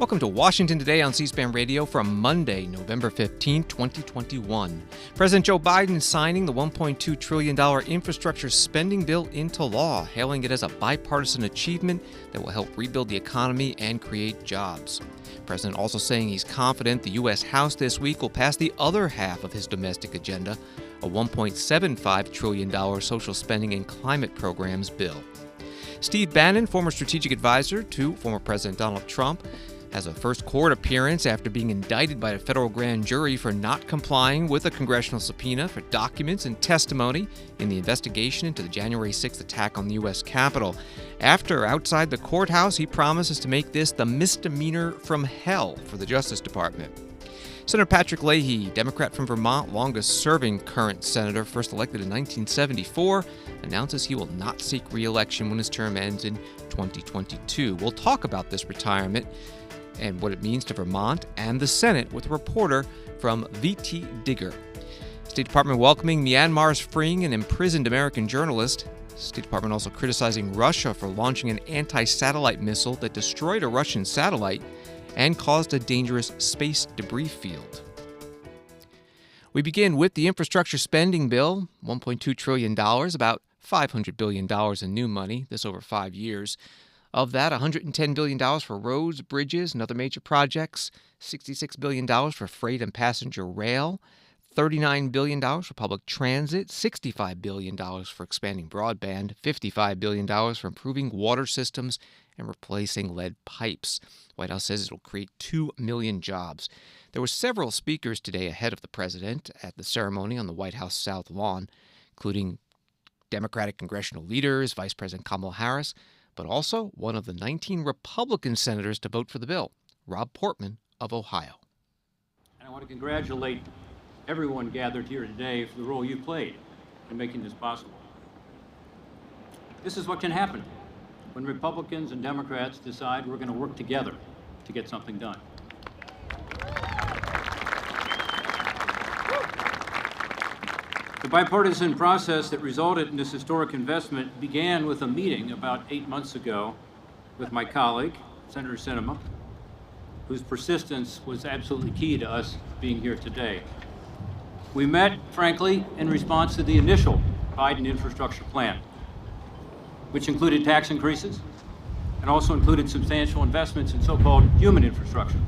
Welcome to Washington Today on C-SPAN Radio from Monday, November 15, 2021. President Joe Biden is signing the $1.2 trillion infrastructure spending bill into law, hailing it as a bipartisan achievement that will help rebuild the economy and create jobs. The president also saying he's confident the U.S. House this week will pass the other half of his domestic agenda, a $1.75 trillion social spending and climate programs bill. Steve Bannon, former strategic advisor to former President Donald Trump, has a first court appearance after being indicted by a federal grand jury for not complying with a congressional subpoena for documents and testimony in the investigation into the January 6th attack on the U.S. Capitol. After outside the courthouse, he promises to make this the misdemeanor from hell for the Justice Department. Senator Patrick Leahy, Democrat from Vermont, longest-serving current senator, first elected in 1974, announces he will not seek re-election when his term ends in 2022. We'll talk about this retirement and what it means to Vermont and the Senate with a reporter from VTDigger. State Department welcoming Myanmar's freeing an imprisoned American journalist. State Department also criticizing Russia for launching an anti-satellite missile that destroyed a Russian satellite and caused a dangerous space debris field. We begin with the infrastructure spending bill, $1.2 trillion, about $500 billion in new money, this over 5 years. Of that, $110 billion for roads, bridges, and other major projects, $66 billion for freight and passenger rail, $39 billion for public transit, $65 billion for expanding broadband, $55 billion for improving water systems and replacing lead pipes. White House says it will create 2 million jobs. There were several speakers today ahead of the president at the ceremony on the White House South Lawn, including Democratic congressional leaders, Vice President Kamala Harris, but also one of the 19 Republican senators to vote for the bill, Rob Portman of Ohio. And I want to congratulate everyone gathered here today for the role you played in making this possible. This is what can happen when Republicans and Democrats decide we're going to work together to get something done. The bipartisan process that resulted in this historic investment began with a meeting about 8 months ago with my colleague, Senator Sinema, whose persistence was absolutely key to us being here today. We met, frankly, in response to the initial Biden infrastructure plan, which included tax increases and also included substantial investments in so-called human infrastructure.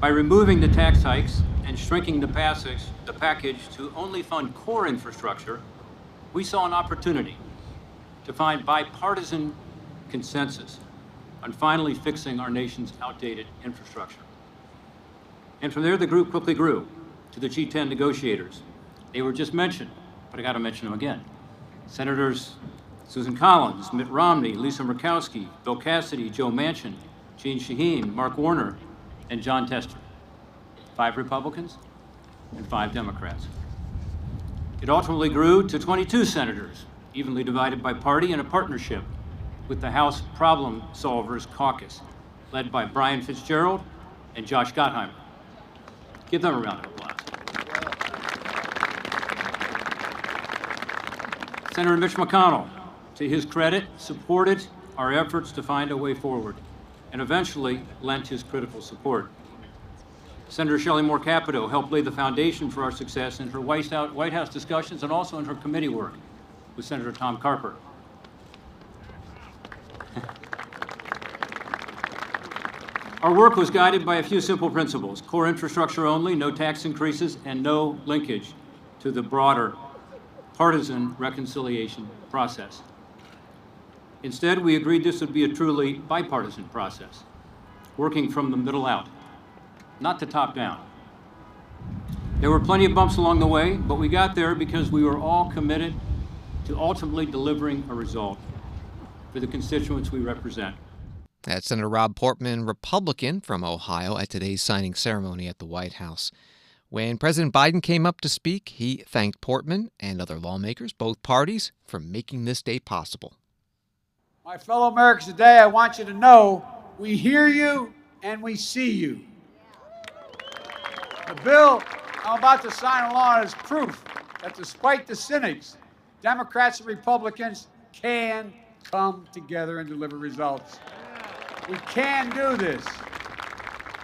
By removing the tax hikes and shrinking the package to only fund core infrastructure, we saw an opportunity to find bipartisan consensus on finally fixing our nation's outdated infrastructure. And from there, the group quickly grew to the G10 negotiators. They were just mentioned, but I got to mention them again. Senators Susan Collins, Mitt Romney, Lisa Murkowski, Bill Cassidy, Joe Manchin, Jeanne Shaheen, Mark Warner, and John Tester. 5 Republicans and 5 Democrats. It ultimately grew to 22 senators, evenly divided by party, in a partnership with the House Problem Solvers Caucus, led by Brian Fitzgerald and Josh Gottheimer. Give them a round of applause. Senator Mitch McConnell, to his credit, supported our efforts to find a way forward and eventually lent his critical support. Senator Shelley Moore Capito helped lay the foundation for our success in her White House discussions and also in her committee work with Senator Tom Carper. Our work was guided by a few simple principles: core infrastructure only, no tax increases, and no linkage to the broader partisan reconciliation process. Instead, we agreed this would be a truly bipartisan process, working from the middle out, not the top down. There were plenty of bumps along the way, but we got there because we were all committed to ultimately delivering a result for the constituents we represent. That's Senator Rob Portman, Republican from Ohio, at today's signing ceremony at the White House. When President Biden came up to speak, he thanked Portman and other lawmakers, both parties, for making this day possible. My fellow Americans, today I want you to know we hear you and we see you. The bill I'm about to sign along is proof that despite the cynics, Democrats and Republicans can come together and deliver results. We can do this.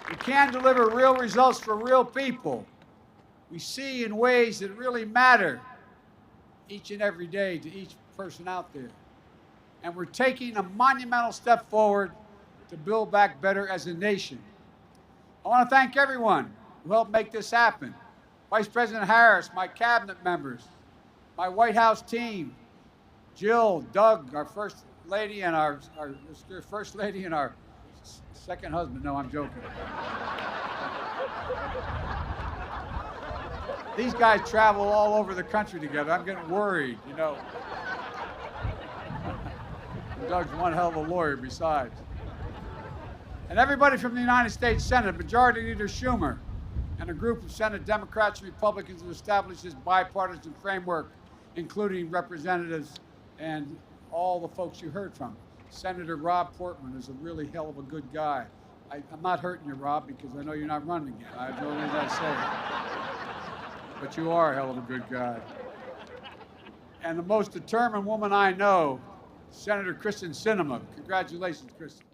We can deliver real results for real people. We see in ways that really matter each and every day to each person out there. And we're taking a monumental step forward to build back better as a nation. I want to thank everyone who helped make this happen. Vice President Harris, my cabinet members, my White House team, Jill, Doug, our first lady, and our first lady and our second husband. No, I'm joking. These guys travel all over the country together. I'm getting worried, you know. Doug's one hell of a lawyer besides. And everybody from the United States Senate, Majority Leader Schumer, and a group of Senate Democrats and Republicans who established this bipartisan framework, including representatives and all the folks you heard from. Senator Rob Portman is a really hell of a good guy. I'm not hurting you, Rob, because I know you're not running again. I have no reason to say it. But you are a hell of a good guy. And the most determined woman I know, Senator Kristen Sinema. Congratulations, Kristen.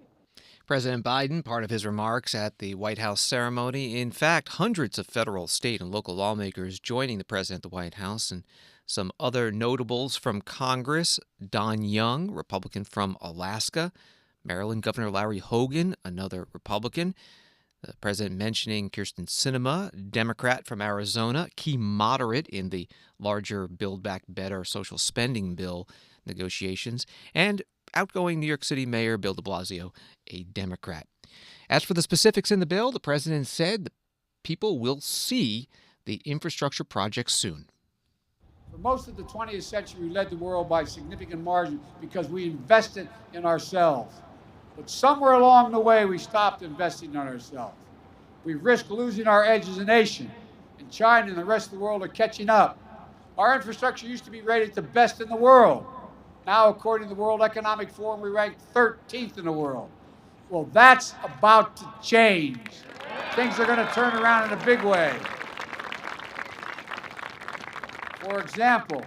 President Biden, part of his remarks at the White House ceremony. In fact, hundreds of federal, state, and local lawmakers joining the president at the White House, and some other notables from Congress: Don Young, Republican from Alaska; Maryland Governor Larry Hogan, another Republican; the president mentioning Kyrsten Sinema, Democrat from Arizona, key moderate in the larger Build Back Better social spending bill negotiations; and outgoing New York City Mayor Bill de Blasio, a Democrat. As for the specifics in the bill, the president said the people will see the infrastructure projects soon. For most of the 20th century, we led the world by significant margin because we invested in ourselves. But somewhere along the way, we stopped investing in ourselves. We risked losing our edge as a nation, and China and the rest of the world are catching up. Our infrastructure used to be rated the best in the world. Now, according to the World Economic Forum, we rank 13th in the world. Well, that's about to change. Things are going to turn around in a big way. For example,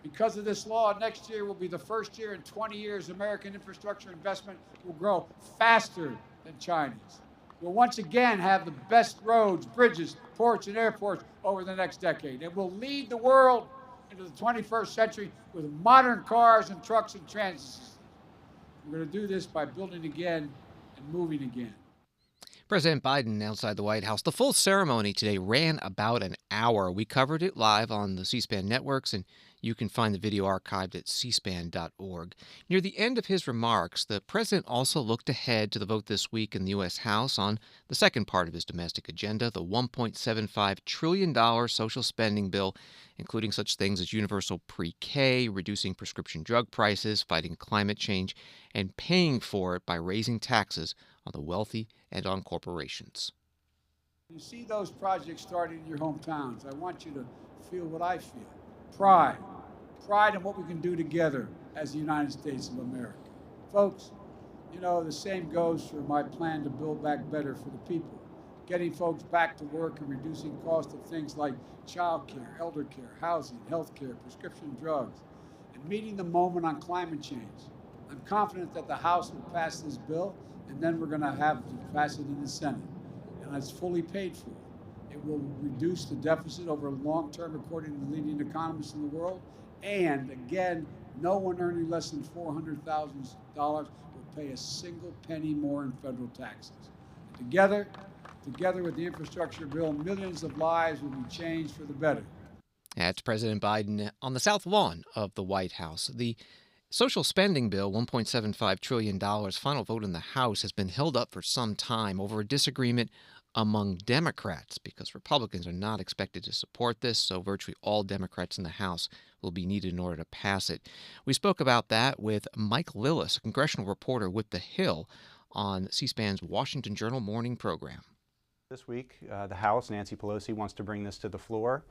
because of this law, next year will be the first year in 20 years American infrastructure investment will grow faster than China's. We'll once again have the best roads, bridges, ports, and airports over the next decade. And we'll lead the world into the 21st century with modern cars and trucks and transit systems. We're going to do this by building again and moving again. President Biden outside the White House. The full ceremony today ran about an hour. We covered it live on the C-SPAN networks, and you can find the video archived at cspan.org. Near the end of his remarks, the president also looked ahead to the vote this week in the U.S. House on the second part of his domestic agenda, the $1.75 trillion social spending bill, including such things as universal pre-K, reducing prescription drug prices, fighting climate change, and paying for it by raising taxes on the wealthy and on corporations. You see those projects starting in your hometowns. I want you to feel what I feel. Pride. Pride in what we can do together as the United States of America. Folks, you know, the same goes for my plan to build back better for the people. Getting folks back to work and reducing costs of things like child care, elder care, housing, health care, prescription drugs, and meeting the moment on climate change. I'm confident that the House will pass this bill, and then we're going to have to pass it in the Senate. And it's fully paid for. It will reduce the deficit over long term, according to the leading economists in the world. And again, no one earning less than $400,000 will pay a single penny more in federal taxes. Together with the infrastructure bill, millions of lives will be changed for the better. That's President Biden on the South Lawn of the White House. The social spending bill, $1.75 trillion, final vote in the House has been held up for some time over a disagreement among Democrats because Republicans are not expected to support this, so virtually all Democrats in the House will be needed in order to pass it. We spoke about that with Mike Lillis, a congressional reporter with The Hill, on C-SPAN's Washington Journal morning program. This week, the House, Nancy Pelosi, wants to bring this to the floor.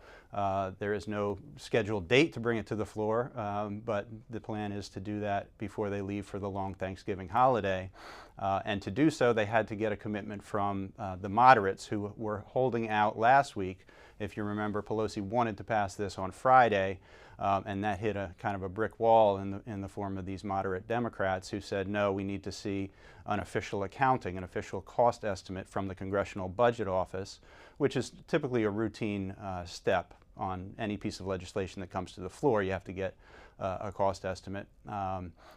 There is no scheduled date to bring it to the floor, but the plan is to do that before they leave for the long Thanksgiving holiday. And to do so, they had to get a commitment from the moderates who were holding out last week. If you remember, Pelosi wanted to pass this on Friday, and that hit a kind of a brick wall in the form of these moderate Democrats who said, no, we need to see an official accounting, an official cost estimate from the Congressional Budget Office, which is typically a routine step on any piece of legislation that comes to the floor. You have to get a cost estimate.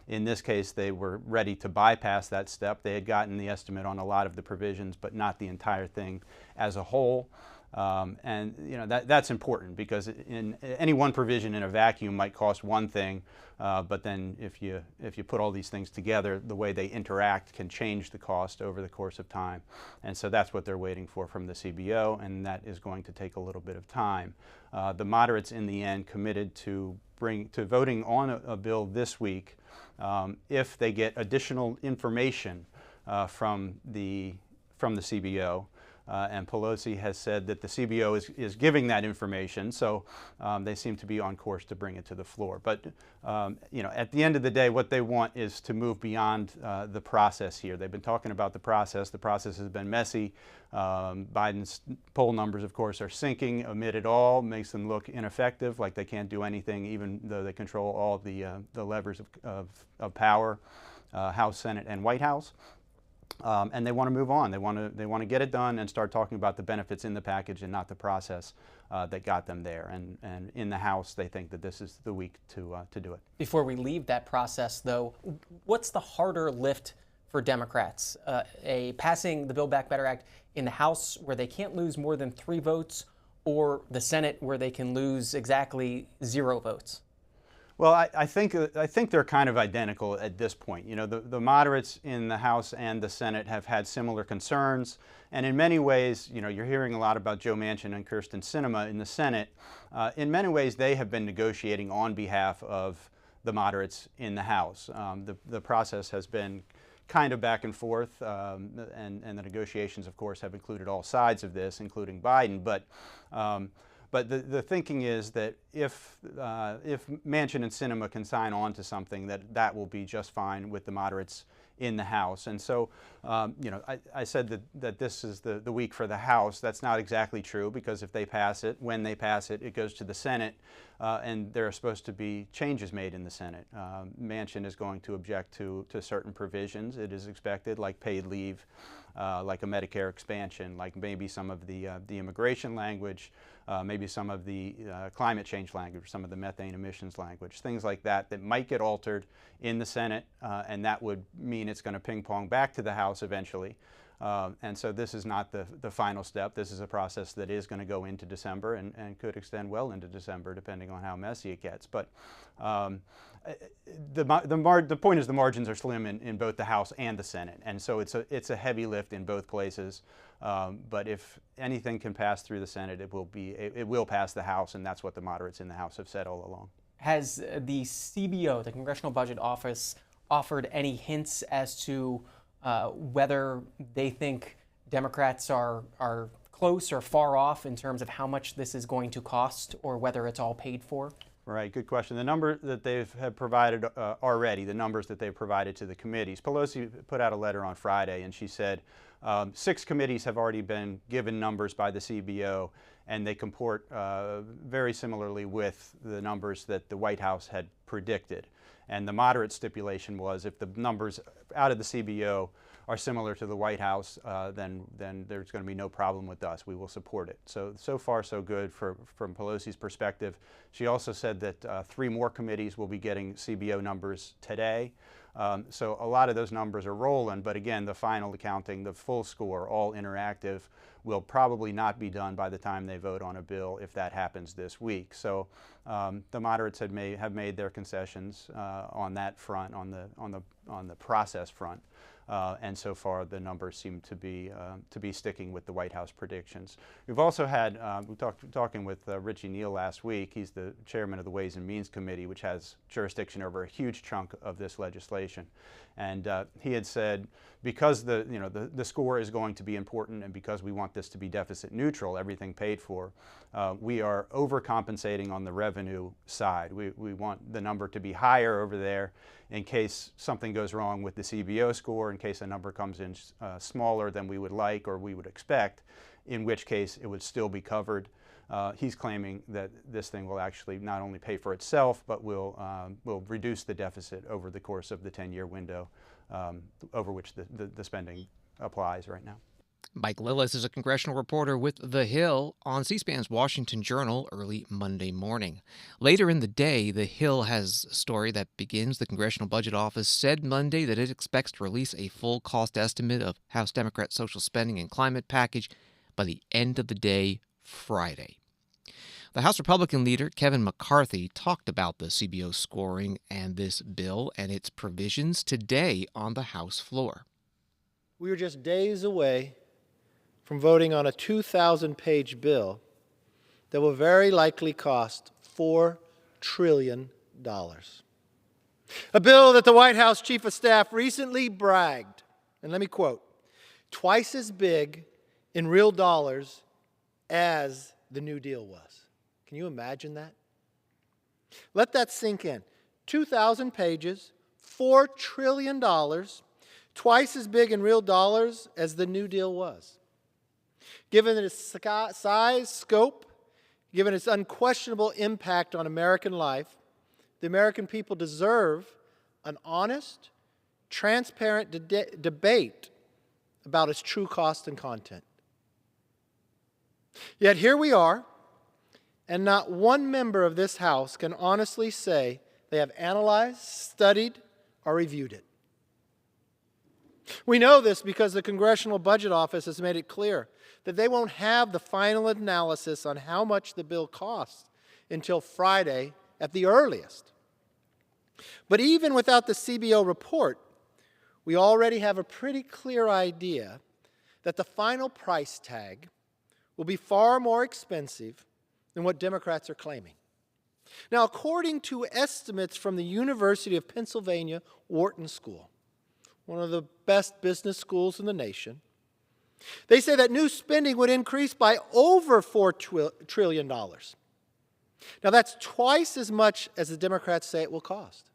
In this case, they were ready to bypass that step. They had gotten the estimate on a lot of the provisions, but not the entire thing as a whole. And you know that's important because in any one provision in a vacuum might cost one thing, but then if you put all these things together, the way they interact can change the cost over the course of time. And so that's what they're waiting for from the CBO, and that is going to take a little bit of time. The moderates in the end committed to voting on a bill this week if they get additional information from the CBO. And Pelosi has said that the CBO is giving that information, so they seem to be on course to bring it to the floor. But you know, at the end of the day, what they want is to move beyond the process here. They've been talking about the process. The process has been messy. Biden's poll numbers, of course, are sinking amid it all, makes them look ineffective, like they can't do anything, even though they control all the levers of power, House, Senate, and White House. And they want to move on. They want to get it done and start talking about the benefits in the package and not the process that got them there. And in the House, they think that this is the week to do it. Before we leave that process, though, what's the harder lift for Democrats? Passing the Build Back Better Act in the House, where they can't lose more than 3 votes, or the Senate, where they can lose exactly 0 votes? Well, I think they're kind of identical at this point. You know, the moderates in the House and the Senate have had similar concerns, and in many ways, you know, you're hearing a lot about Joe Manchin and Kyrsten Sinema in the Senate. In many ways, they have been negotiating on behalf of the moderates in the House. The process has been kind of back and forth, and the negotiations, of course, have included all sides of this, including Biden. But the thinking is that if Manchin and Sinema can sign on to something, that will be just fine with the moderates in the House. And so, you know, I said that this is the week for the House. That's not exactly true, because if they pass it, when they pass it, it goes to the Senate, and there are supposed to be changes made in the Senate. Manchin is going to object to certain provisions, it is expected, like paid leave, like a Medicare expansion, like maybe some of the immigration language, maybe some of the climate change language, some of the methane emissions language, things like that might get altered in the Senate, and that would mean it's going to ping pong back to the House eventually. And so this is not the final step. This is a process that is going to go into December and could extend well into December, depending on how messy it gets. But the point is the margins are slim in both the House and the Senate, and so it's a heavy lift in both places. But if anything can pass through the Senate, it will pass the House, and that's what the moderates in the House have said all along. Has the CBO, the Congressional Budget Office, offered any hints as to whether they think Democrats are close or far off in terms of how much this is going to cost, or whether it's all paid for? Right, good question. The number that they have provided already, the numbers that they've provided to the committees, Pelosi put out a letter on Friday, and she said 6 committees have already been given numbers by the CBO, and they comport very similarly with the numbers that the White House had predicted. And the moderate stipulation was, if the numbers out of the CBO are similar to the White House, then there's going to be no problem with us. We will support it. So far, so good from Pelosi's perspective. She also said that 3 more committees will be getting CBO numbers today. So a lot of those numbers are rolling, but again, the final accounting, the full score, all interactive, will probably not be done by the time they vote on a bill, if that happens this week. So the moderates have made their concessions on that front, on the process front. And so far, the numbers seem to be sticking with the White House predictions. We've also had talking with Richie Neal last week. He's the chairman of the Ways and Means Committee, which has jurisdiction over a huge chunk of this legislation. And he had said, because the score is going to be important, and because we want this to be deficit neutral, everything paid for. We are overcompensating on the revenue side. We want the number to be higher over there in case something goes wrong with the CBO score, in case a number comes in smaller than we would like or we would expect, in which case it would still be covered. He's claiming that this thing will actually not only pay for itself, but will reduce the deficit over the course of the 10-year window over which the spending applies right now. Mike Lillis is a congressional reporter with The Hill on C-SPAN's Washington Journal early Monday morning. Later in the day, The Hill has a story that begins. The Congressional Budget Office said Monday that it expects to release a full cost estimate of House Democrat social spending and climate package by the end of the day Friday. The House Republican leader, Kevin McCarthy, talked about the CBO scoring and this bill and its provisions today on the House floor. We are just days away from voting on a 2,000-page bill that will very likely cost $4 trillion. A bill that the White House Chief of Staff recently bragged, and let me quote, twice as big in real dollars as the New Deal was. Can you imagine that? Let that sink in. 2,000 pages, $4 trillion, twice as big in real dollars as the New Deal was. Given its size, scope, given its unquestionable impact on American life, the American people deserve an honest, transparent debate about its true cost and content. Yet here we are, and not one member of this House can honestly say they have analyzed, studied, or reviewed it. We know this because the Congressional Budget Office has made it clear that they won't have the final analysis on how much the bill costs until Friday at the earliest. But even without the CBO report, we already have a pretty clear idea that the final price tag will be far more expensive than what Democrats are claiming. Now, according to estimates from the University of Pennsylvania Wharton School, one of the best business schools in the nation, they say that new spending would increase by over $4 trillion. Now, that's twice as much as the Democrats say it will cost.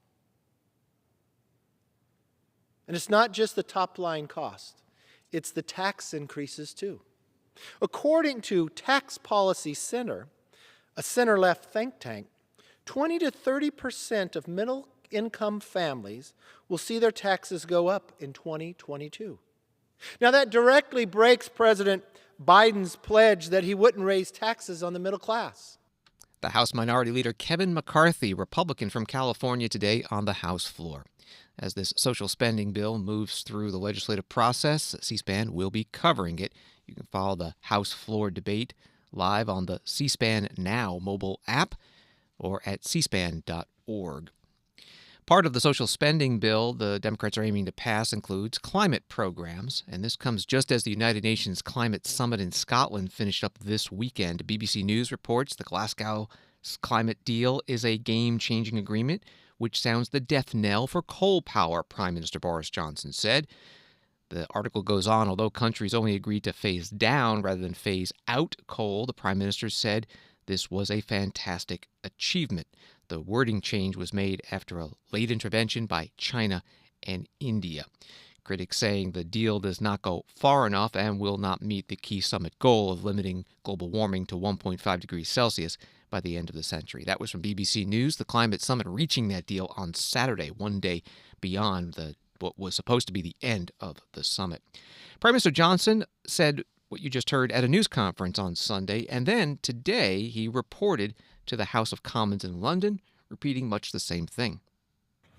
And it's not just the top-line cost. It's the tax increases, too. According to Tax Policy Center, a center-left think tank, 20 to 30% of middle-income families will see their taxes go up in 2022. Now, that directly breaks President Biden's pledge that he wouldn't raise taxes on the middle class. The House Minority Leader Kevin McCarthy, Republican from California, today on the House floor. As this social spending bill moves through the legislative process, C-SPAN will be covering it. You can follow the House floor debate live on the C-SPAN Now mobile app or at cspan.org. Part of the social spending bill the Democrats are aiming to pass includes climate programs, and this comes just as the United Nations Climate Summit in Scotland finished up this weekend. BBC News reports the Glasgow climate deal is a game-changing agreement, which sounds the death knell for coal power, Prime Minister Boris Johnson said. The article goes on, although countries only agreed to phase down rather than phase out coal, the Prime Minister said this was a fantastic achievement. The wording change was made after a late intervention by China and India. Critics saying the deal does not go far enough and will not meet the key summit goal of limiting global warming to 1.5 degrees Celsius by the end of the century. That was from BBC News. The climate summit reaching that deal on Saturday, one day beyond what was supposed to be the end of the summit. Prime Minister Johnson said what you just heard at a news conference on Sunday, and then today he reported to the House of Commons in London, repeating much the same thing.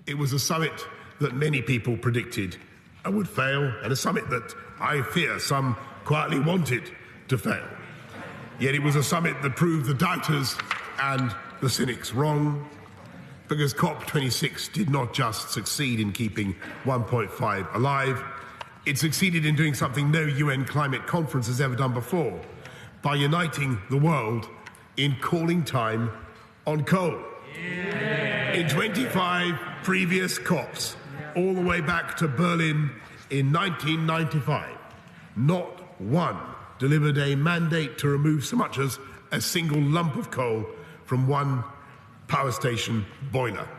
It was a summit that many people predicted would fail, and a summit that I fear some quietly wanted to fail. Yet it was a summit that proved the doubters and the cynics wrong, because COP26 did not just succeed in keeping 1.5 alive, it succeeded in doing something no UN climate conference has ever done before, by uniting the world in calling time on coal. Yeah. In 25 previous COPs, all the way back to Berlin in 1995, not one delivered a mandate to remove so much as a single lump of coal from one power station boiler.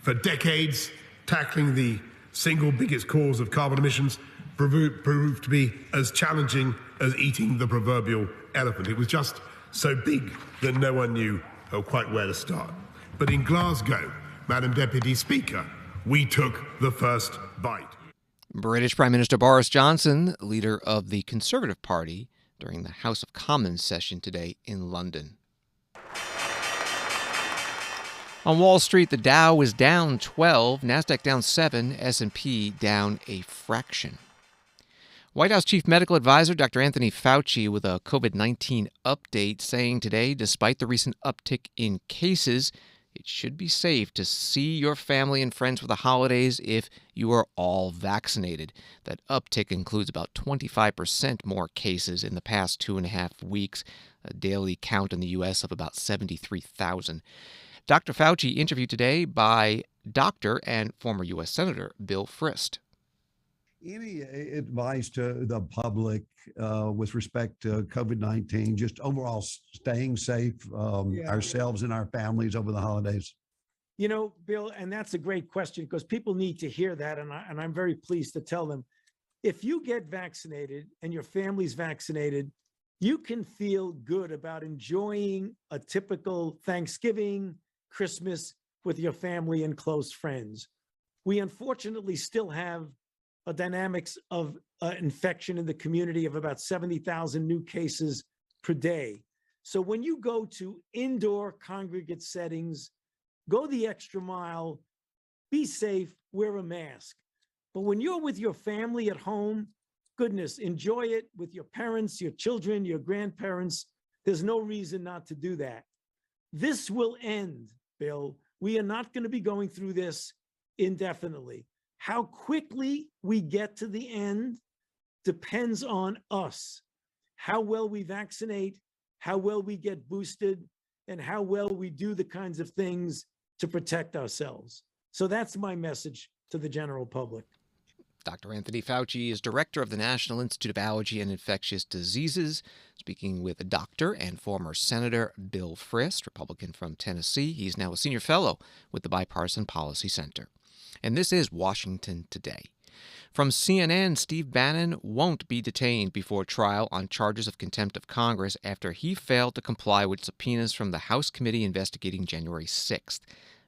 For decades, tackling the single biggest cause of carbon emissions proved to be as challenging as eating the proverbial elephant. It was just so big that no one knew quite where to start. But in Glasgow, Madam Deputy Speaker, we took the first bite. British Prime Minister Boris Johnson, leader of the Conservative Party, during the House of Commons session today in London. On Wall Street, the Dow was down 12, Nasdaq down 7, S&P down a fraction. White House Chief Medical Advisor Dr. Anthony Fauci with a COVID-19 update, saying today, despite the recent uptick in cases, it should be safe to see your family and friends for the holidays if you are all vaccinated. That uptick includes about 25% more cases in the past 2.5 weeks, a daily count in the U.S. of about 73,000. Dr. Fauci interviewed today by Dr. and former U.S. Senator Bill Frist. Any advice to the public with respect to COVID-19, just overall staying safe, ourselves and our families over the holidays? You know, Bill, and that's a great question because people need to hear that. And I'm very pleased to tell them, if you get vaccinated and your family's vaccinated, you can feel good about enjoying a typical Thanksgiving, Christmas with your family and close friends. We unfortunately still have a dynamics of infection in the community of about 70,000 new cases per day. So when you go to indoor congregate settings, go the extra mile, be safe, wear a mask. But when you're with your family at home, goodness, enjoy it with your parents, your children, your grandparents. There's no reason not to do that. This will end, Bill. We are not going to be going through this indefinitely. How quickly we get to the end depends on us. How well we vaccinate, how well we get boosted, and how well we do the kinds of things to protect ourselves. So that's my message to the general public. Dr. Anthony Fauci is director of the National Institute of Allergy and Infectious Diseases, speaking with Dr. and former Senator Bill Frist, Republican from Tennessee. He's now a senior fellow with the Bipartisan Policy Center. And this is Washington Today. From CNN, Steve Bannon won't be detained before trial on charges of contempt of Congress after he failed to comply with subpoenas from the House committee investigating January 6th.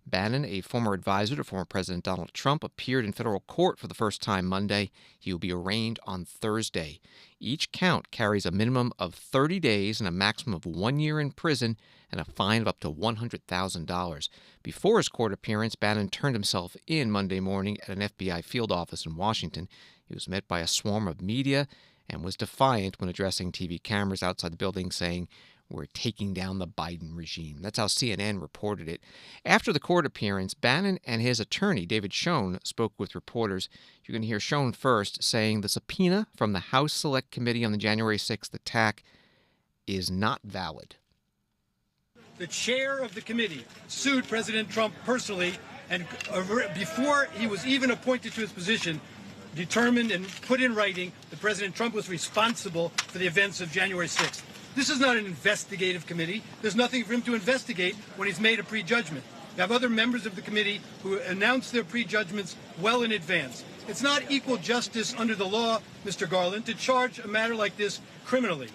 Bannon, a former advisor to former President Donald Trump, appeared in federal court for the first time Monday. He will be arraigned on Thursday. Each count carries a minimum of 30 days and a maximum of 1 year in prison and a fine of up to $100,000. Before his court appearance, Bannon turned himself in Monday morning at an FBI field office in Washington. He was met by a swarm of media and was defiant when addressing TV cameras outside the building, saying, "We're taking down the Biden regime." That's how CNN reported it. After the court appearance, Bannon and his attorney, David Schoen, spoke with reporters. You're going to hear Schoen first saying the subpoena from the House Select Committee on the January 6th attack is not valid. The chair of the committee sued President Trump personally, and before he was even appointed to his position, determined and put in writing that President Trump was responsible for the events of January 6th. This is not an investigative committee. There's nothing for him to investigate when he's made a prejudgment. You have other members of the committee who announce their prejudgments well in advance. It's not equal justice under the law, Mr. Garland, to charge a matter like this criminally.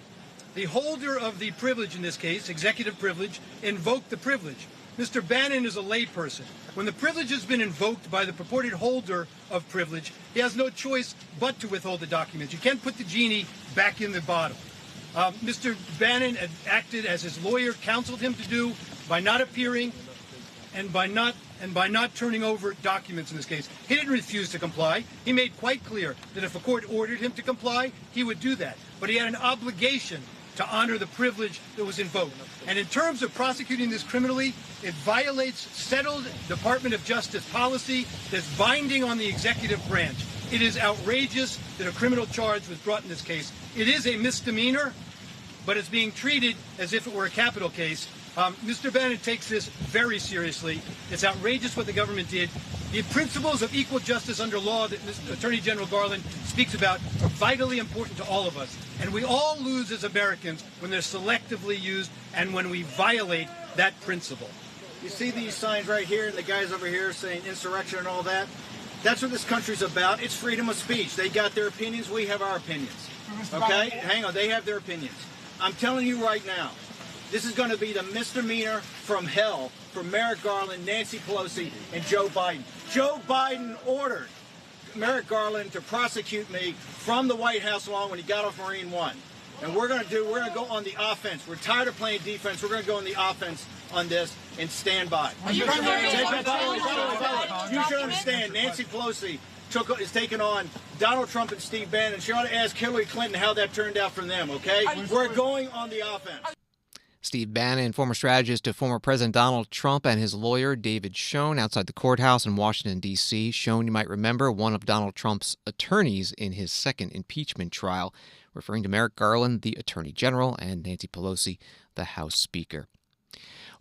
The holder of the privilege in this case, executive privilege, invoked the privilege. Mr. Bannon is a layperson. When the privilege has been invoked by the purported holder of privilege, he has no choice but to withhold the documents. You can't put the genie back in the bottle. Mr. Bannon acted as his lawyer counseled him to do by not appearing and by not turning over documents in this case. He didn't refuse to comply. He made quite clear that if a court ordered him to comply, he would do that. But he had an obligation to honor the privilege that was invoked. And in terms of prosecuting this criminally, it violates settled Department of Justice policy that's binding on the executive branch. It is outrageous that a criminal charge was brought in this case. It is a misdemeanor, but it's being treated as if it were a capital case. Mr. Bannon takes this very seriously. It's outrageous what the government did. The principles of equal justice under law that Attorney General Garland speaks about are vitally important to all of us. And we all lose as Americans when they're selectively used and when we violate that principle. You see these signs right here and the guys over here saying insurrection and all that? That's what this country's about. It's freedom of speech. They got their opinions. We have our opinions. Okay? Hang on. They have their opinions. I'm telling you right now, this is going to be the misdemeanor from hell for Merrick Garland, Nancy Pelosi, and Joe Biden. Joe Biden ordered Merrick Garland to prosecute me from the White House lawn when he got off Marine One. And we're going to go on the offense. We're tired of playing defense. We're going to go on the offense on this and stand by. You should understand, Nancy Pelosi is taking on Donald Trump and Steve Bannon. She ought to ask Hillary Clinton how that turned out for them, okay? We're going on the offense. Steve Bannon, former strategist to former President Donald Trump, and his lawyer, David Schoen, outside the courthouse in Washington, D.C. Schoen, you might remember, one of Donald Trump's attorneys in his second impeachment trial, referring to Merrick Garland, the Attorney General, and Nancy Pelosi, the House Speaker.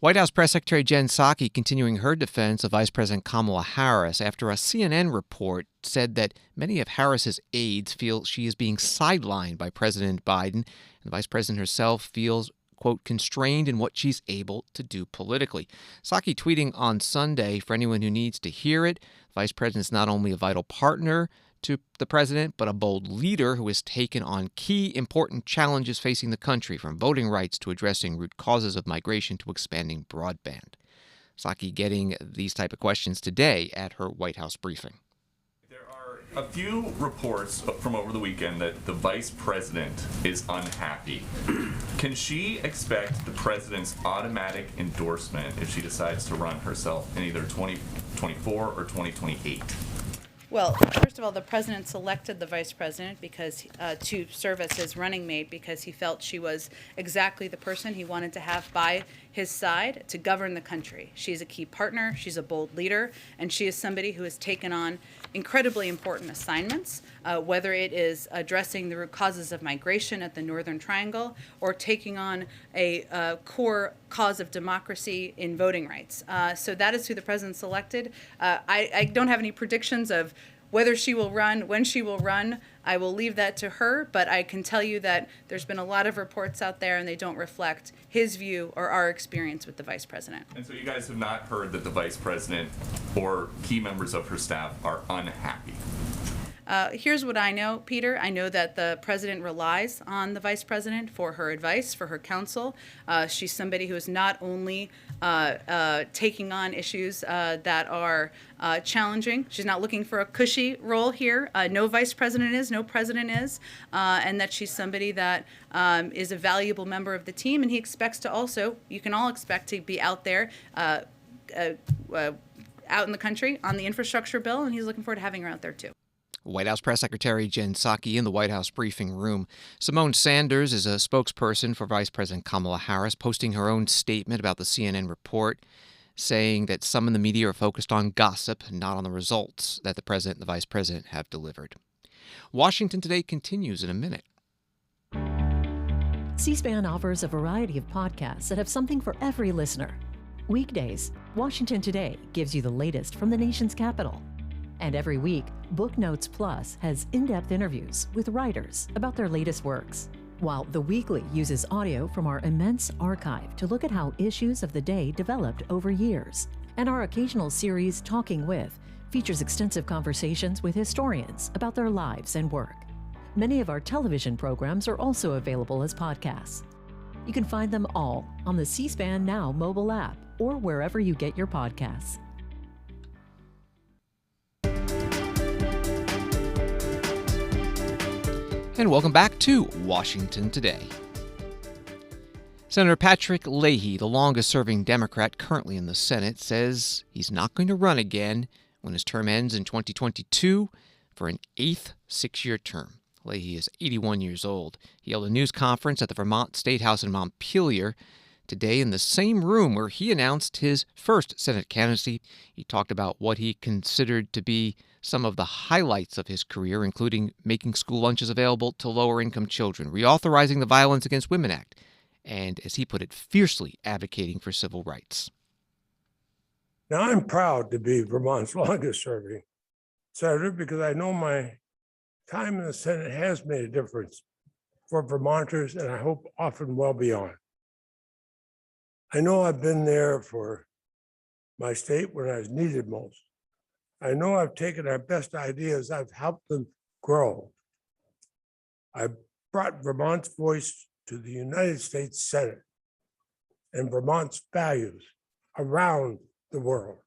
White House Press Secretary Jen Psaki continuing her defense of Vice President Kamala Harris after a CNN report said that many of Harris's aides feel she is being sidelined by President Biden, and the Vice President herself feels, quote, constrained in what she's able to do politically. Psaki tweeting on Sunday, for anyone who needs to hear it, the Vice President is not only a vital partner to the president, but a bold leader who has taken on key important challenges facing the country, from voting rights to addressing root causes of migration to expanding broadband. Psaki getting these type of questions today at her White House briefing. A few reports from over the weekend that the vice president is unhappy. Can she expect the president's automatic endorsement if she decides to run herself in either 2024 or 2028? Well, first of all, the president selected the vice president because to serve as his running mate because he felt she was exactly the person he wanted to have by his side to govern the country. She's a key partner, she's a bold leader, and she is somebody who has taken on incredibly important assignments, whether it is addressing the root causes of migration at the Northern Triangle or taking on a core cause of democracy in voting rights. So that is who the president selected. I don't have any predictions of whether she will run, when she will run. I will leave that to her, but I can tell you that there's been a lot of reports out there and they don't reflect his view or our experience with the vice president. And so you guys have not heard that the vice president or key members of her staff are unhappy? Here's what I know, Peter. I know that the president relies on the vice president for her advice, for her counsel. She's somebody who is not only taking on issues that are challenging. She's not looking for a cushy role here. No vice president is, no president is, and that she's somebody that is a valuable member of the team. And he expects to also, you can all expect to be out there out in the country on the infrastructure bill, and he's looking forward to having her out there too. White House Press Secretary Jen Psaki in the White House briefing room. Simone Sanders is a spokesperson for Vice President Kamala Harris, posting her own statement about the CNN report, saying that some in the media are focused on gossip, not on the results that the president and the vice president have delivered. Washington Today continues in a minute. C-SPAN offers a variety of podcasts that have something for every listener. Weekdays, Washington Today gives you the latest from the nation's capital. And every week, Book Notes Plus has in-depth interviews with writers about their latest works, while The Weekly uses audio from our immense archive to look at how issues of the day developed over years. And our occasional series, Talking With, features extensive conversations with historians about their lives and work. Many of our television programs are also available as podcasts. You can find them all on the C-SPAN Now mobile app or wherever you get your podcasts. And welcome back to Washington Today. Senator Patrick Leahy, the longest-serving Democrat currently in the Senate, says he's not going to run again when his term ends in 2022 for an eighth six-year term. Leahy is 81 years old. He held a news conference at the Vermont State House in Montpelier today in the same room where he announced his first Senate candidacy. He talked about what he considered to be some of the highlights of his career, including making school lunches available to lower-income children, reauthorizing the Violence Against Women Act, and, as he put it, fiercely advocating for civil rights. Now, I'm proud to be Vermont's longest serving senator because I know my time in the Senate has made a difference for Vermonters, and I hope often well beyond. I know I've been there for my state when I was needed most. I know I've taken our best ideas, I've helped them grow. I brought Vermont's voice to the United States Senate and Vermont's values around the world.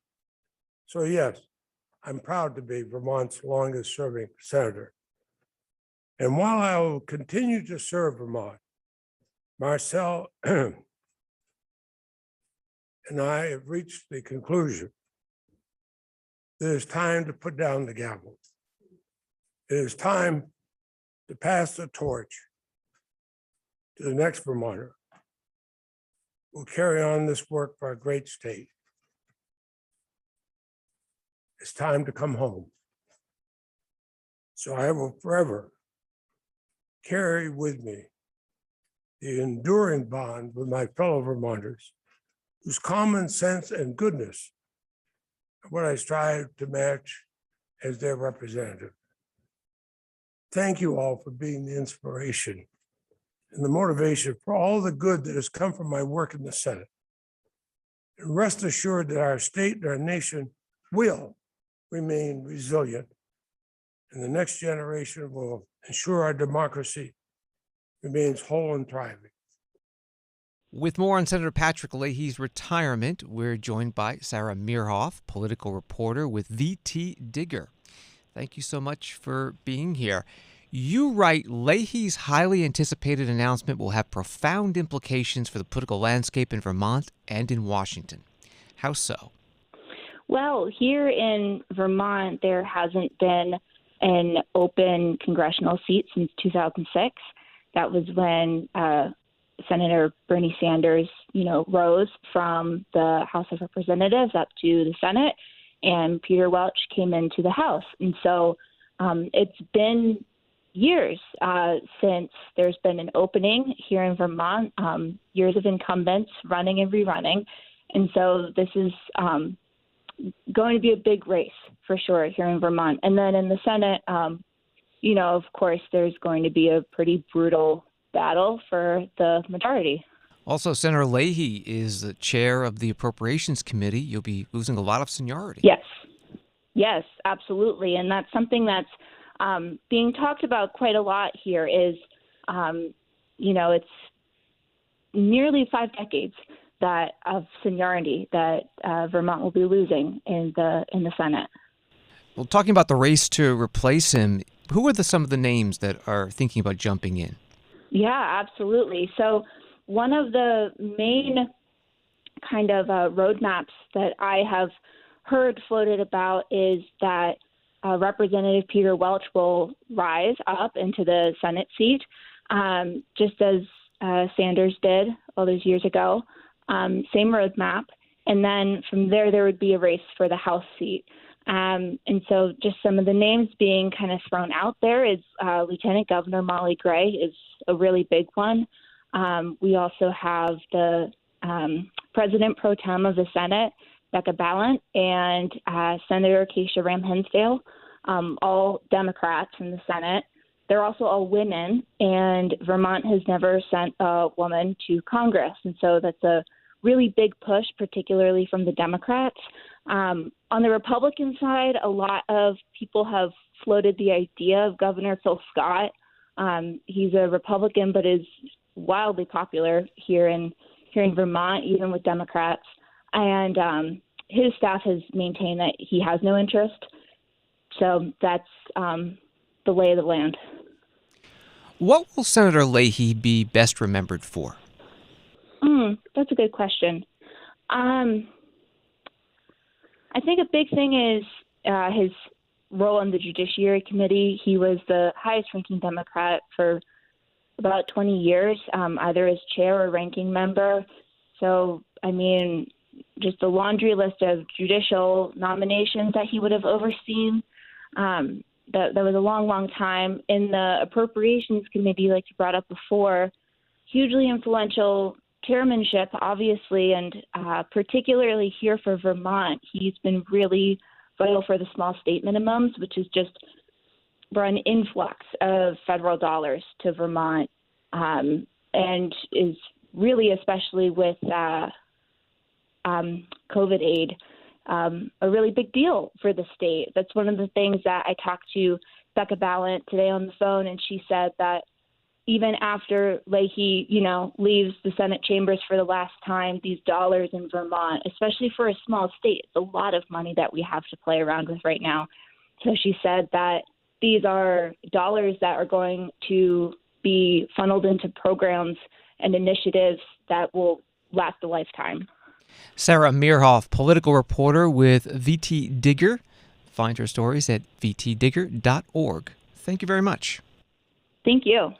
So yes, I'm proud to be Vermont's longest serving senator. And while I will continue to serve Vermont, Marcel and I have reached the conclusion that it's time to put down the gavel. It is time to pass the torch to the next Vermonter who will carry on this work for our great state. It's time to come home. So I will forever carry with me the enduring bond with my fellow Vermonters, whose common sense and goodness are what I strive to match as their representative. Thank you all for being the inspiration and the motivation for all the good that has come from my work in the Senate. And rest assured that our state and our nation will remain resilient, and the next generation will ensure our democracy remains whole and thriving. With more on Senator Patrick Leahy's retirement, we're joined by Sarah Mearhoff, political reporter with VTDigger. Thank you so much for being here. You write, Leahy's highly anticipated announcement will have profound implications for the political landscape in Vermont and in Washington. How so? Well, here in Vermont, there hasn't been an open congressional seat since 2006. That was when Senator Bernie Sanders, rose from the House of Representatives up to the Senate, and Peter Welch came into the House. And so it's been years since there's been an opening here in Vermont, years of incumbents running and rerunning. And so this is going to be a big race for sure here in Vermont. And then in the Senate, of course, there's going to be a pretty brutal battle for the majority. Also, Senator Leahy is the chair of the Appropriations Committee. You'll be losing a lot of seniority. Yes, absolutely. And that's something that's being talked about quite a lot here is, it's nearly 5 decades of seniority that Vermont will be losing in the Senate. Well, talking about the race to replace him, who are some of the names that are thinking about jumping in? Yeah, absolutely. So one of the main kind of roadmaps that I have heard floated about is that Representative Peter Welch will rise up into the Senate seat, just as Sanders did all those years ago. Same roadmap. And then from there would be a race for the House seat. And so just some of the names being kind of thrown out there is Lieutenant Governor Molly Gray is a really big one. We also have the President Pro Tem of the Senate, Becca Balint, and Senator Acacia Ram-Hinsdale, all Democrats in the Senate. They're also all women, and Vermont has never sent a woman to Congress. And so that's a really big push, particularly from the Democrats. On the Republican side, a lot of people have floated the idea of Governor Phil Scott. He's a Republican, but is wildly popular here in Vermont, even with Democrats. And his staff has maintained that he has no interest. So that's the lay of the land. What will Senator Leahy be best remembered for? That's a good question. I think a big thing is his role on the Judiciary Committee. He was the highest-ranking Democrat for about 20 years, either as chair or ranking member. So, just a laundry list of judicial nominations that he would have overseen. That was a long, long time. In the Appropriations Committee, like you brought up before, hugely influential chairmanship, obviously, and particularly here for Vermont. He's been really vital for the small state minimums, which has just brought an influx of federal dollars to Vermont, and is really, especially with COVID aid, a really big deal for the state. That's one of the things that I talked to Becca Ballant today on the phone, and she said that even after Leahy, leaves the Senate chambers for the last time, these dollars in Vermont, especially for a small state, it's a lot of money that we have to play around with right now. So she said that these are dollars that are going to be funneled into programs and initiatives that will last a lifetime. Sarah Mearhoff, political reporter with VTDigger. Find her stories at vtdigger.org. Thank you very much. Thank you.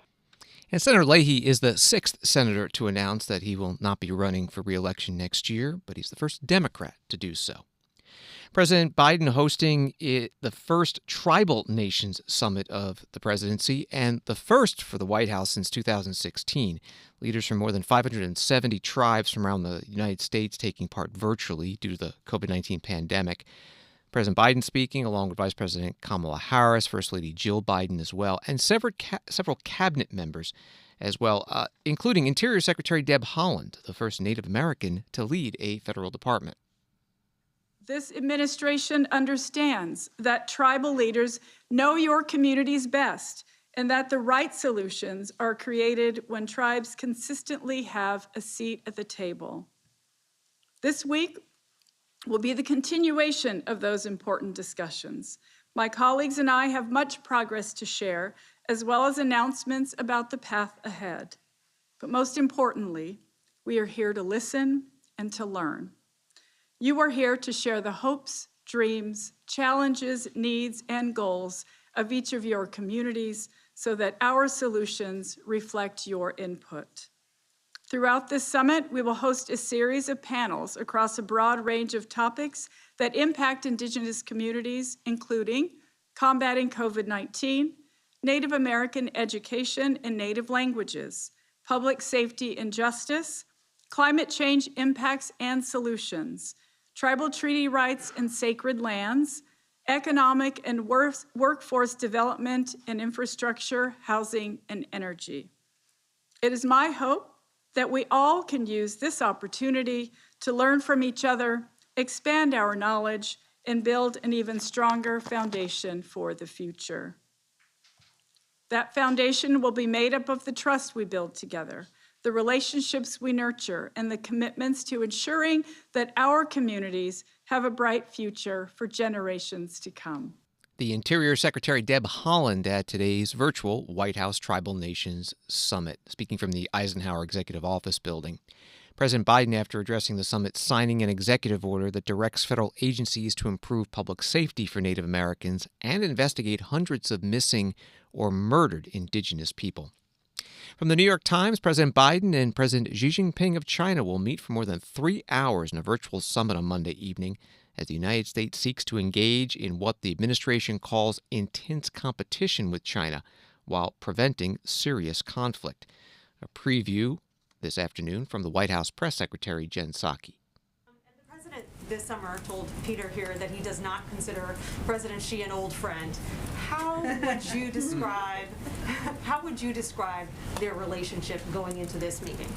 And Senator Leahy is the 6th senator to announce that he will not be running for re-election next year, but he's the first Democrat to do so. President Biden hosting the first Tribal Nations Summit of the presidency and the first for the White House since 2016. Leaders from more than 570 tribes from around the United States taking part virtually due to the COVID-19 pandemic. President Biden speaking, along with Vice President Kamala Harris, First Lady Jill Biden as well, and several cabinet members as well, including Interior Secretary Deb Haaland, the first Native American to lead a federal department. This administration understands that tribal leaders know your communities best and that the right solutions are created when tribes consistently have a seat at the table. This week will be the continuation of those important discussions. My colleagues and I have much progress to share, as well as announcements about the path ahead. But most importantly, we are here to listen and to learn. You are here to share the hopes, dreams, challenges, needs, and goals of each of your communities so that our solutions reflect your input. Throughout this summit, we will host a series of panels across a broad range of topics that impact Indigenous communities, including combating COVID-19, Native American education in Native languages, public safety and justice, climate change impacts and solutions, tribal treaty rights and sacred lands, economic and workforce development and infrastructure, housing, and energy. It is my hope that we all can use this opportunity to learn from each other, expand our knowledge, and build an even stronger foundation for the future. That foundation will be made up of the trust we build together, the relationships we nurture, and the commitments to ensuring that our communities have a bright future for generations to come. The Interior Secretary Deb Haaland at today's virtual White House Tribal Nations Summit, speaking from the Eisenhower Executive Office building. President Biden, after addressing the summit, signing an executive order that directs federal agencies to improve public safety for Native Americans and investigate hundreds of missing or murdered Indigenous people. From the New York Times, President Biden and President Xi Jinping of China will meet for more than 3 hours in a virtual summit on Monday evening as the United States seeks to engage in what the administration calls intense competition with China while preventing serious conflict. A preview this afternoon from the White House Press Secretary Jen Psaki. The president this summer told Peter here that he does not consider President Xi an old friend. How would you describe their relationship going into this meeting?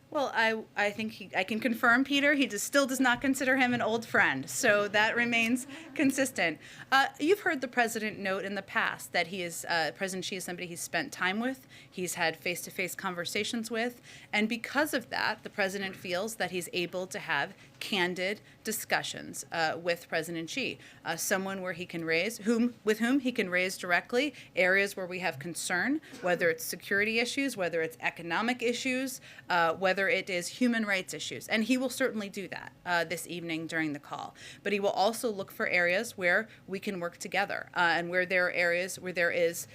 Well, I think I can confirm, Peter, he still does not consider him an old friend, so that remains consistent. You've heard the president note in the past that President Xi is somebody he's spent time with, he's had face-to-face conversations with, and because of that, the president feels that he's able to have candid discussions with President Xi, someone with whom he can raise directly areas where we have concern, whether it's security issues, whether it's economic issues, whether it is human rights issues. And he will certainly do that this evening during the call. But he will also look for areas where we can work together and where there are areas where there is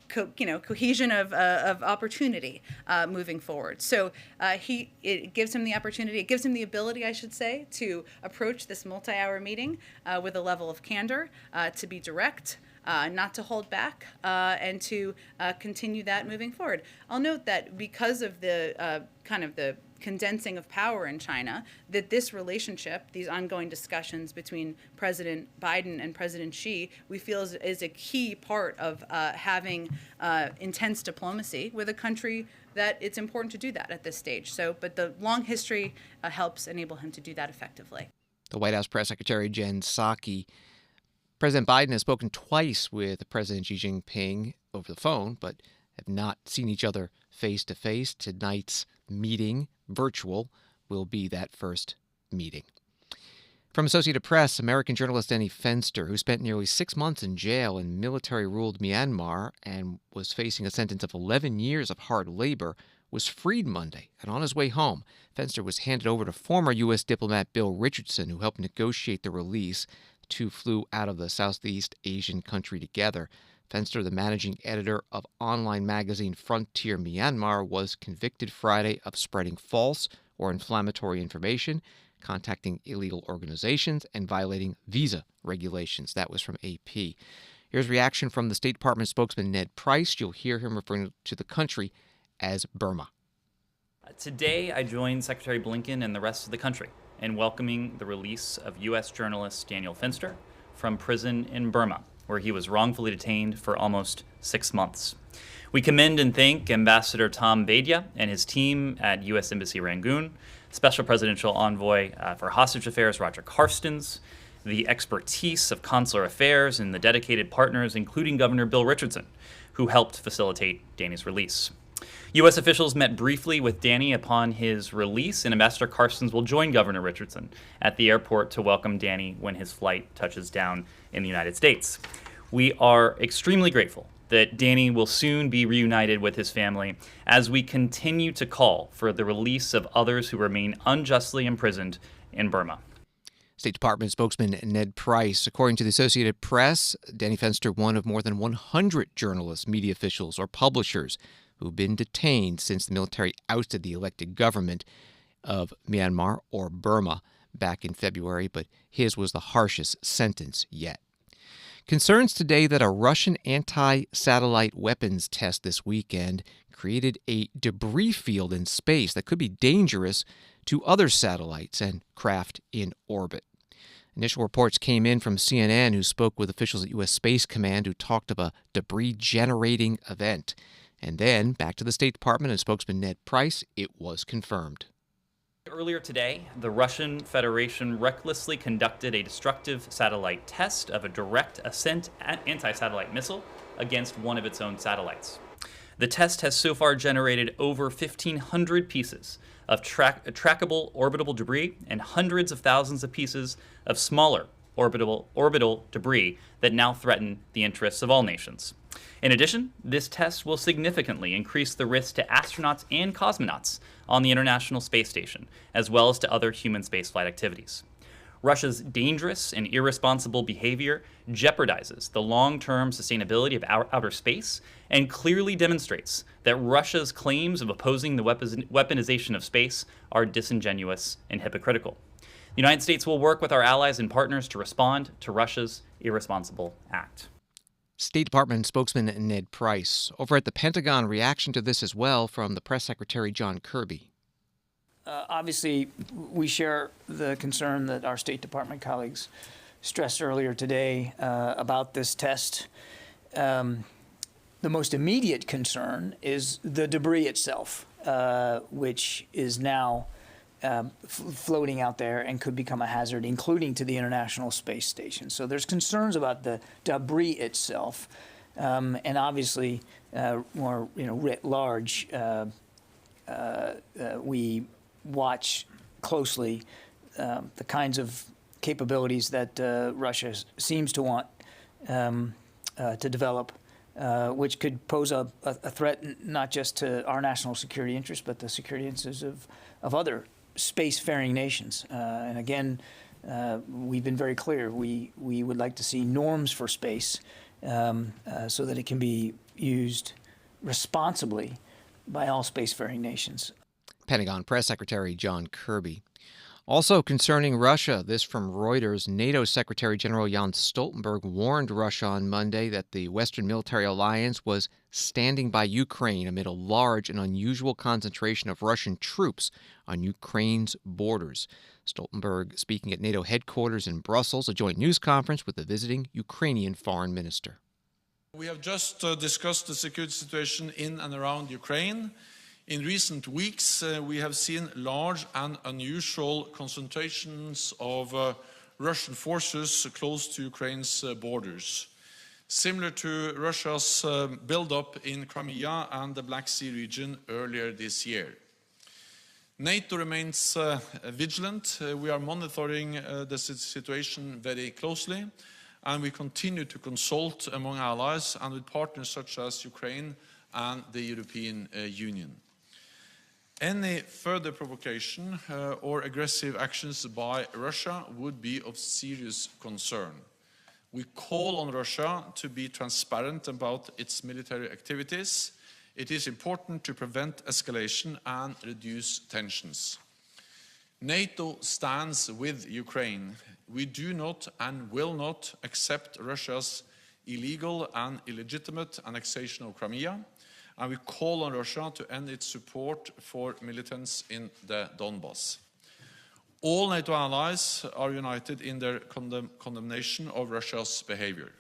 cohesion of opportunity moving forward. So it gives him the opportunity, it gives him the ability, I should say, to approach this multi-hour meeting with a level of candor, to be direct, not to hold back, and to continue that moving forward. I'll note that because of the kind of the condensing of power in China, that this relationship, these ongoing discussions between President Biden and President Xi, we feel is a key part of having intense diplomacy with a country that it's important to do that at this stage. So, but the long history helps enable him to do that effectively. The White House Press Secretary Jen Psaki. President Biden has spoken twice with President Xi Jinping over the phone, but have not seen each other face-to-face. Tonight's meeting, virtual, will be that first meeting. From Associated Press, American journalist Danny Fenster, who spent nearly 6 months in jail in military-ruled Myanmar and was facing a sentence of 11 years of hard labor, was freed Monday, and on his way home, Fenster was handed over to former U.S. diplomat Bill Richardson, who helped negotiate the release. The two flew out of the Southeast Asian country together. Fenster, the managing editor of online magazine Frontier Myanmar, was convicted Friday of spreading false or inflammatory information, contacting illegal organizations, and violating visa regulations. That was from AP. Here's reaction from the State Department spokesman Ned Price. You'll hear him referring to the country as Burma. Today, I joined Secretary Blinken and the rest of the country in welcoming the release of U.S. journalist Daniel Fenster from prison in Burma, where he was wrongfully detained for almost 6 months. We commend and thank Ambassador Tom Vaidya and his team at U.S. Embassy Rangoon, Special Presidential Envoy for Hostage Affairs Roger Carstens, the expertise of consular affairs, and the dedicated partners, including Governor Bill Richardson, who helped facilitate Danny's release. U.S. officials met briefly with Danny upon his release, and Ambassador Carstens will join Governor Richardson at the airport to welcome Danny when his flight touches down in the United States. We are extremely grateful that Danny will soon be reunited with his family as we continue to call for the release of others who remain unjustly imprisoned in Burma. State Department spokesman Ned Price. According to the Associated Press, Danny Fenster, one of more than 100 journalists, media officials, or publishers who've been detained since the military ousted the elected government of Myanmar, or Burma, back in February, but his was the harshest sentence yet. Concerns today that a Russian anti-satellite weapons test this weekend created a debris field in space that could be dangerous to other satellites and craft in orbit. Initial reports came in from CNN, who spoke with officials at U.S. Space Command, who talked of a debris-generating event. And then, back to the State Department and spokesman Ned Price, it was confirmed. Earlier today, the Russian Federation recklessly conducted a destructive satellite test of a direct ascent anti-satellite missile against one of its own satellites. The test has so far generated over 1,500 pieces of trackable orbital debris and hundreds of thousands of pieces of smaller orbital debris that now threaten the interests of all nations. In addition, this test will significantly increase the risk to astronauts and cosmonauts on the International Space Station, as well as to other human spaceflight activities. Russia's dangerous and irresponsible behavior jeopardizes the long-term sustainability of outer space and clearly demonstrates that Russia's claims of opposing the weaponization of space are disingenuous and hypocritical. The United States will work with our allies and partners to respond to Russia's irresponsible act. State Department spokesman Ned Price. Over at the Pentagon, reaction to this as well from the press secretary John Kirby. Obviously, we share the concern that our State Department colleagues stressed earlier today about this test. The most immediate concern is the debris itself, which is now floating out there and could become a hazard, including to the International Space Station. So there's concerns about the debris itself, and obviously, more writ large, we watch closely the kinds of capabilities that Russia seems to want to develop, which could pose a threat not just to our national security interests, but the security interests of other spacefaring nations. And again, we've been very clear. We would like to see norms for space so that it can be used responsibly by all spacefaring nations. Pentagon Press Secretary John Kirby. Also concerning Russia, this from Reuters, NATO Secretary General Jens Stoltenberg warned Russia on Monday that the Western military alliance was standing by Ukraine amid a large and unusual concentration of Russian troops on Ukraine's borders. Stoltenberg speaking at NATO headquarters in Brussels, a joint news conference with the visiting Ukrainian foreign minister. We have just discussed the security situation in and around Ukraine. In recent weeks, we have seen large and unusual concentrations of Russian forces close to Ukraine's borders, similar to Russia's buildup in Crimea and the Black Sea region earlier this year. NATO remains vigilant. We are monitoring the situation very closely, and we continue to consult among allies and with partners such as Ukraine and the European Union. Any further provocation or aggressive actions by Russia would be of serious concern. We call on Russia to be transparent about its military activities. It is important to prevent escalation and reduce tensions. NATO stands with Ukraine. We do not and will not accept Russia's illegal and illegitimate annexation of Crimea, and we call on Russia to end its support for militants in the Donbas. All NATO allies are united in their condemnation of Russia's behavior.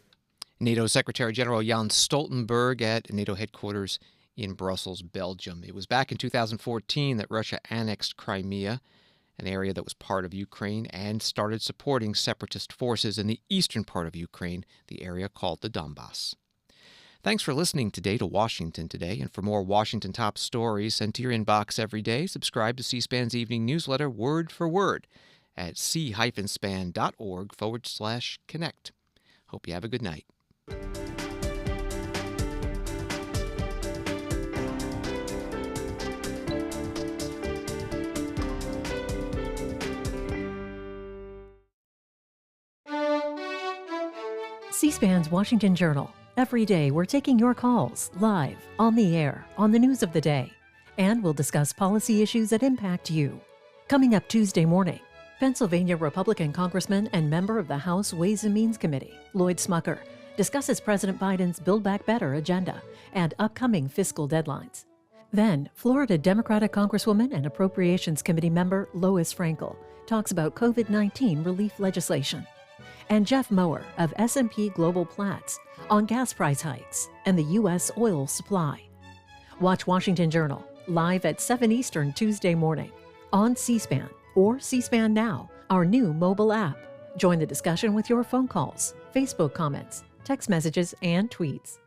NATO Secretary General Jens Stoltenberg at NATO headquarters in Brussels, Belgium. It was back in 2014 that Russia annexed Crimea, an area that was part of Ukraine, and started supporting separatist forces in the eastern part of Ukraine, the area called the Donbas. Thanks for listening today to Washington Today, and for more Washington top stories sent to your inbox every day, subscribe to C-SPAN's evening newsletter Word for Word at c-span.org/connect. Hope you have a good night. C-SPAN's Washington Journal. Every day, we're taking your calls live, on the air, on the news of the day, and we'll discuss policy issues that impact you. Coming up Tuesday morning, Pennsylvania Republican Congressman and member of the House Ways and Means Committee, Lloyd Smucker, discusses President Biden's Build Back Better agenda and upcoming fiscal deadlines. Then, Florida Democratic Congresswoman and Appropriations Committee member Lois Frankel talks about COVID-19 relief legislation. And Jeff Mower of S&P Global Platts on gas price hikes and the U.S. oil supply. Watch Washington Journal live at 7 Eastern Tuesday morning on C-SPAN or C-SPAN Now, our new mobile app. Join the discussion with your phone calls, Facebook comments, text messages, and tweets.